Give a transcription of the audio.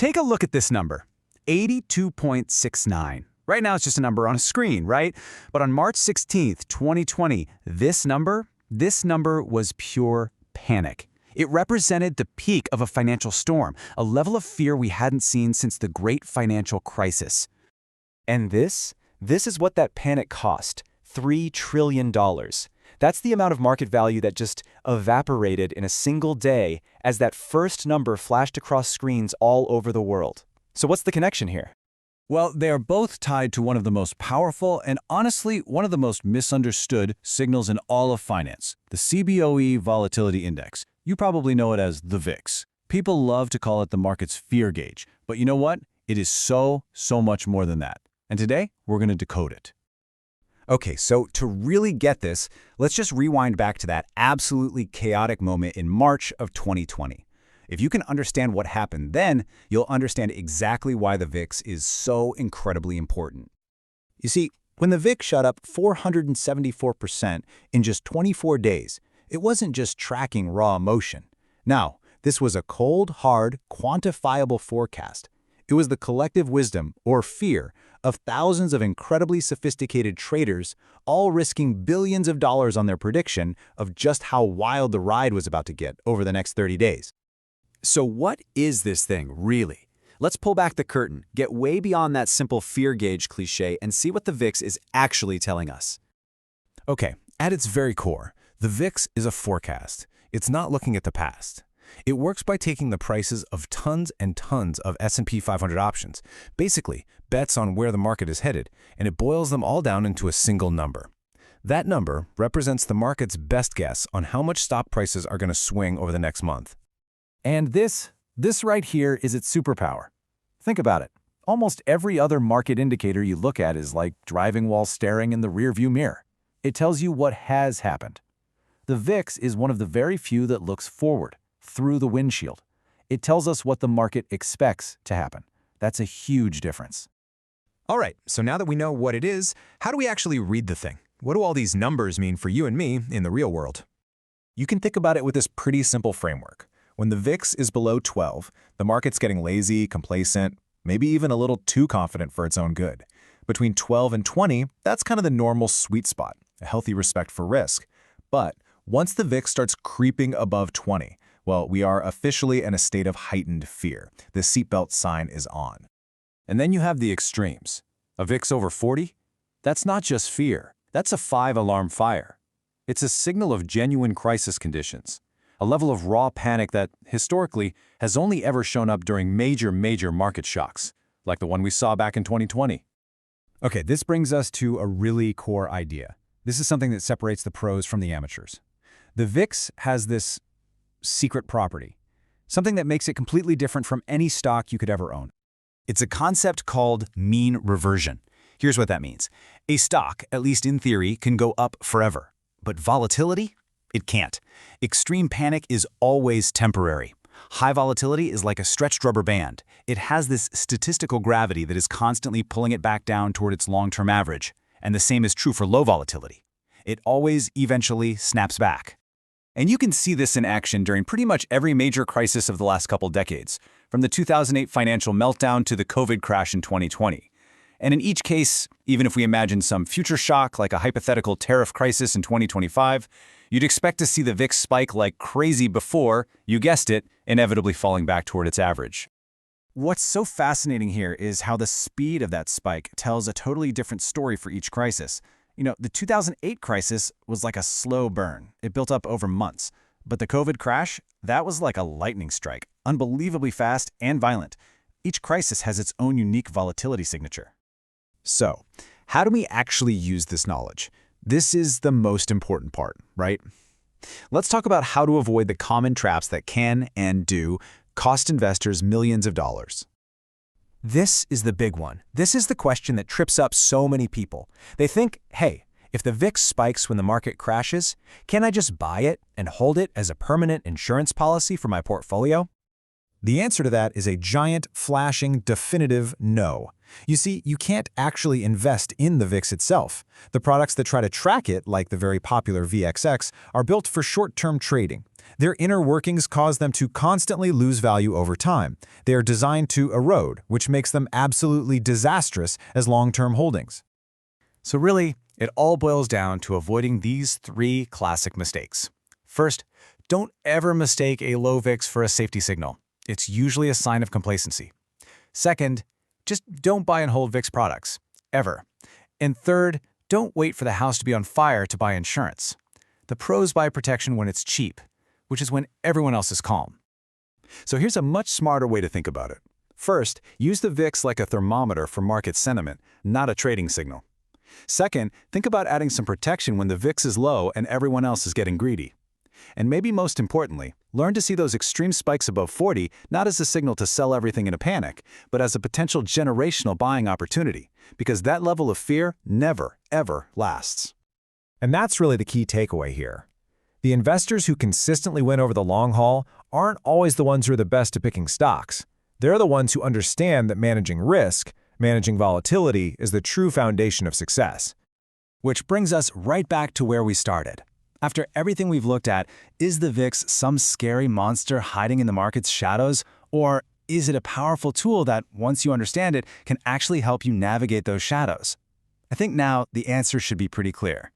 Take a look at this number, 82.69. Right now it's just a number on a screen, right? But on March 16th, 2020, this number was pure panic. It represented the peak of a financial storm, a level of fear we hadn't seen since the great financial crisis. And this is what that panic cost, $3 trillion. That's the amount of market value that just evaporated in a single day as that first number flashed across screens all over the world. So what's the connection here? Well, they are both tied to one of the most powerful and honestly one of the most misunderstood signals in all of finance, the CBOE Volatility Index. You probably know it as the VIX. People love to call it the market's fear gauge, but you know what? It is so much more than that. And today, we're going to decode it. Okay, so to really get this, let's just rewind back to that absolutely chaotic moment in March of 2020. If you can understand what happened then, you'll understand exactly why the VIX is so incredibly important. You see, when the VIX shot up 474% in just 24 days, it wasn't just tracking raw emotion. Now, this was a cold, hard, quantifiable forecast. It was the collective wisdom, or fear, of thousands of incredibly sophisticated traders, all risking billions of dollars on their prediction of just how wild the ride was about to get over the next 30 days. So what is this thing, really? Let's pull back the curtain, get way beyond that simple fear gauge cliché, and see what the VIX is actually telling us. Okay, at its very core, the VIX is a forecast. It's not looking at the past. It works by taking the prices of tons and tons of S&P 500 options, basically bets on where the market is headed, and it boils them all down into a single number. That number represents the market's best guess on how much stock prices are going to swing over the next month. And this right here is its superpower. Think about it. Almost every other market indicator you look at is like driving while staring in the rearview mirror. It tells you what has happened. The VIX is one of the very few that looks forward, through the windshield. It tells us what the market expects to happen. That's a huge difference. All right, so now that we know what it is, how do we actually read the thing? What do all these numbers mean for you and me in the real world? You can think about it with this pretty simple framework. When the VIX is below 12, the market's getting lazy, complacent, maybe even a little too confident for its own good. Between 12 and 20, that's kind of the normal sweet spot, a healthy respect for risk. But once the VIX starts creeping above 20, well, we are officially in a state of heightened fear. The seatbelt sign is on. And then you have the extremes. A VIX over 40? That's not just fear. That's a 5-alarm fire. It's a signal of genuine crisis conditions, a level of raw panic that, historically, has only ever shown up during major market shocks, like the one we saw back in 2020. Okay, this brings us to a really core idea. This is something that separates the pros from the amateurs. The VIX has this secret property, something that makes it completely different from any stock you could ever own. It's a concept called mean reversion. Here's what that means. A stock, at least in theory, can go up forever. But volatility? It can't. Extreme panic is always temporary. High volatility is like a stretched rubber band. It has this statistical gravity that is constantly pulling it back down toward its long-term average. And the same is true for low volatility. It always eventually snaps back. And you can see this in action during pretty much every major crisis of the last couple decades, from the 2008 financial meltdown to the COVID crash in 2020. And in each case, even if we imagine some future shock like a hypothetical tariff crisis in 2025, you'd expect to see the VIX spike like crazy before, you guessed it, inevitably falling back toward its average. What's so fascinating here is how the speed of that spike tells a totally different story for each crisis. You know, the 2008 crisis was like a slow burn. It built up over months. But the COVID crash, that was like a lightning strike, unbelievably fast and violent. Each crisis has its own unique volatility signature. So, how do we actually use this knowledge? This is the most important part, right? Let's talk about how to avoid the common traps that can and do cost investors millions of dollars. This is the big one. This is the question that trips up so many people. They think, hey, if the VIX spikes when the market crashes, can I just buy it and hold it as a permanent insurance policy for my portfolio? The answer to that is a giant, flashing, definitive no. You see, you can't actually invest in the VIX itself. The products that try to track it, like the very popular VXX, are built for short-term trading. Their inner workings cause them to constantly lose value over time. They are designed to erode, which makes them absolutely disastrous as long-term holdings. So really, it all boils down to avoiding these 3 classic mistakes. First, don't ever mistake a low VIX for a safety signal. It's usually a sign of complacency. Second, just don't buy and hold VIX products, ever. And third, don't wait for the house to be on fire to buy insurance. The pros buy protection when it's cheap, which is when everyone else is calm. So here's a much smarter way to think about it. First, use the VIX like a thermometer for market sentiment, not a trading signal. Second, think about adding some protection when the VIX is low and everyone else is getting greedy. And maybe most importantly, learn to see those extreme spikes above 40 not as a signal to sell everything in a panic, but as a potential generational buying opportunity, because that level of fear never, ever lasts. And that's really the key takeaway here. The investors who consistently win over the long haul aren't always the ones who are the best at picking stocks. They're the ones who understand that managing risk, managing volatility, is the true foundation of success. Which brings us right back to where we started. After everything we've looked at, is the VIX some scary monster hiding in the market's shadows, or is it a powerful tool that, once you understand it, can actually help you navigate those shadows? I think now the answer should be pretty clear.